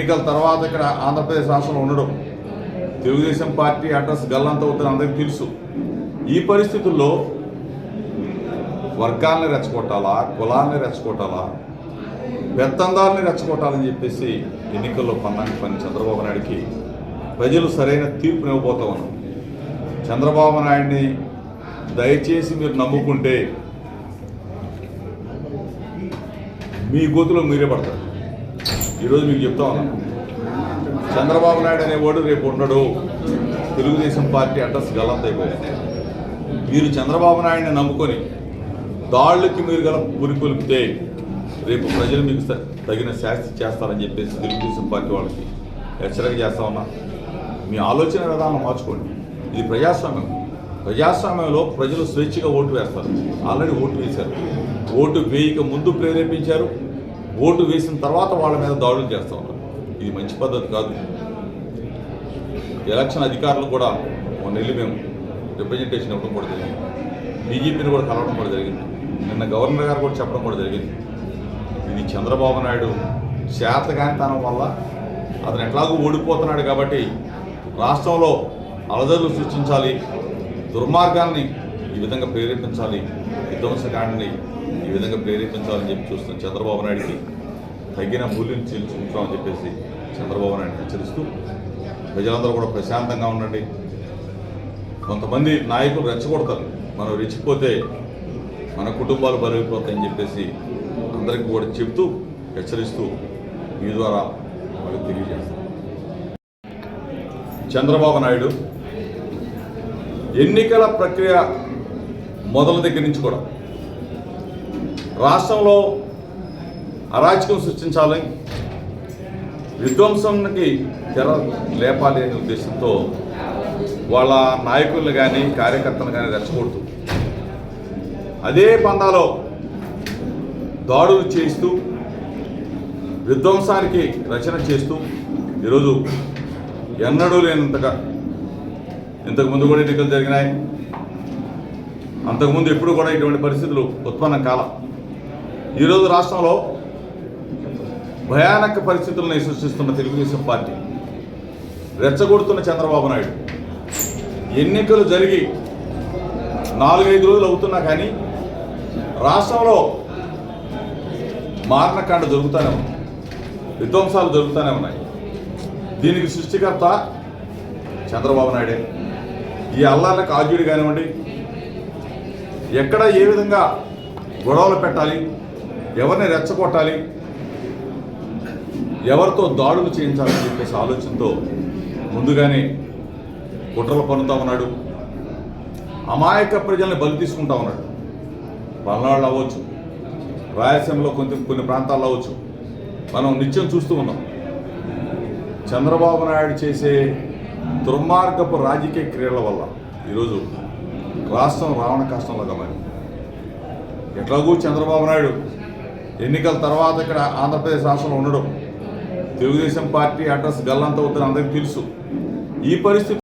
ఎన్నికల తర్వాత ఇక్కడ ఆంధ్రప్రదేశ్ రాష్ట్రంలో ఉండడం, తెలుగుదేశం పార్టీ అడ్రస్ గల్లంత అవుతుంది అందరికీ తెలుసు. ఈ పరిస్థితుల్లో వర్గాల్ని రెచ్చగొట్టాలా, కులాన్ని రెచ్చగొట్టాలా, పెత్తందాలని రెచ్చగొట్టాలని చెప్పేసి ఎన్నికల్లో పన్నానికి పని చంద్రబాబు నాయుడికి ప్రజలు సరైన తీర్పునివ్వబోతా ఉన్నారు. చంద్రబాబు నాయుడిని దయచేసి మీరు నమ్ముకుంటే మీ గోతులో మీరే పడతారు. ఈరోజు మీకు చెప్తా ఉన్నాను, చంద్రబాబు నాయుడు అనేవాడు రేపు ఉండడు. తెలుగుదేశం పార్టీ అడ్రస్ గల్లంతైపోయింది. మీరు చంద్రబాబు నాయుడిని నమ్ముకొని దాళ్ళకి మీరు గల పురికొలిపితే రేపు ప్రజలు మీకు తగిన శాస్తి చేస్తారని చెప్పేసి తెలుగుదేశం పార్టీ వాళ్ళకి హెచ్చరిక చేస్తా ఉన్నా. మీ ఆలోచన విధానం మార్చుకోండి. ఇది ప్రజాస్వామ్యం. ప్రజాస్వామ్యంలో ప్రజలు స్వేచ్ఛగా ఓటు వేస్తారు. ఆల్రెడీ ఓటు వేశారు. ఓటు వేయక ముందు ప్రేరేపించారు. ఓటు వేసిన తర్వాత వాళ్ళ మీద దాడులు చేస్తూ ఉన్నారు. ఇది మంచి పద్ధతి కాదు. ఎలక్షన్ అధికారులు కూడా మొన్న మేము రిప్రజెంటేషన్ ఇవ్వడం కూడా జరిగింది. బీజేపీని కూడా కలవడం కూడా జరిగింది. నిన్న గవర్నర్ గారు కూడా చెప్పడం కూడా జరిగింది. ఇది చంద్రబాబు నాయుడు చేతగానితనం వల్ల అతను ఎట్లాగూ ఓడిపోతున్నాడు కాబట్టి రాష్ట్రంలో అలజడులు సృష్టించాలి, దుర్మార్గాన్ని ఈ విధంగా ప్రేరేపించాలి, విధ్వంసకాండని ఈ విధంగా ప్రేరేపించాలని చెప్పి చూస్తున్న చంద్రబాబు నాయుడికి తగిన మూల్యం చెల్లించుకుంటామని చెప్పేసి చంద్రబాబు నాయుడు హెచ్చరిస్తూ ప్రజలందరూ కూడా ప్రశాంతంగా ఉండండి. కొంతమంది నాయకులు రెచ్చగొడతారు. మనం రెచ్చిపోతే మన కుటుంబాలు బలైపోతాయని చెప్పేసి అందరికీ కూడా చెప్తూ హెచ్చరిస్తూ మీ ద్వారా వాళ్ళకి తెలియజేస్తాం. చంద్రబాబు నాయుడు ఎన్నికల ప్రక్రియ మొదల దగ్గర నుంచి కూడా రాష్ట్రంలో అరాచకం సృష్టించాలని, విధ్వంసానికి తెర లేపాలి అనే ఉద్దేశంతో వాళ్ళ నాయకులను కానీ కార్యకర్తలను కానీ రెచ్చగొడుతూ అదే పందాలో దాడులు చేస్తూ విధ్వంసానికి రచన చేస్తూ ఈరోజు ఎన్నడూ లేనంతగా, ఇంతకుముందు కూడా ఎన్నికలు జరిగినాయి, అంతకుముందు ఎప్పుడు కూడా ఇటువంటి పరిస్థితులు ఉత్పన్నం కాల. ఈరోజు రాష్ట్రంలో భయానక పరిస్థితులను సృష్టిస్తున్న తెలుగుదేశం పార్టీ, రెచ్చగొడుతున్న చంద్రబాబు నాయుడు ఎన్నికలు జరిగి 4-5 రోజులు అవుతున్నా కానీ రాష్ట్రంలో మారణకాండ జరుగుతూనే ఉంది, విధ్వంసాలు జరుగుతూనే ఉన్నాయి. దీనికి సృష్టికర్త చంద్రబాబు నాయుడే. ఈ అల్లాలకు ఆద్యుడు కానివ్వండి, ఎక్కడ ఏ విధంగా గొడవలు పెట్టాలి, ఎవరిని రెచ్చగొట్టాలి, ఎవరితో దాడులు చేయించాలని చెప్పేసి ఆలోచనతో ముందుగానే కుట్రలు పన్నుతా ఉన్నాడు. అమాయక ప్రజల్ని బలి తీసుకుంటా ఉన్నాడు. పల్నాడు అవ్వచ్చు, రాయలసీమలో కొన్ని ప్రాంతాల్లో అవ్వచ్చు, మనం నిత్యం చూస్తూ ఉన్నాం. చంద్రబాబు నాయుడు చేసే దుర్మార్గపు రాజకీయ క్రియల వల్ల ఈరోజు రాష్ట్రం రావణ కష్టంలాగా మారింది. ఎట్లాగూ చంద్రబాబు నాయుడు ఎన్నికల తర్వాత ఇక్కడ ఆంధ్రప్రదేశ్ రాష్ట్రంలో ఉండడం, తెలుగుదేశం పార్టీ అడ్రస్ గల్లంత అవుతుంది అందరికీ తెలుసు. ఈ పరిస్థితి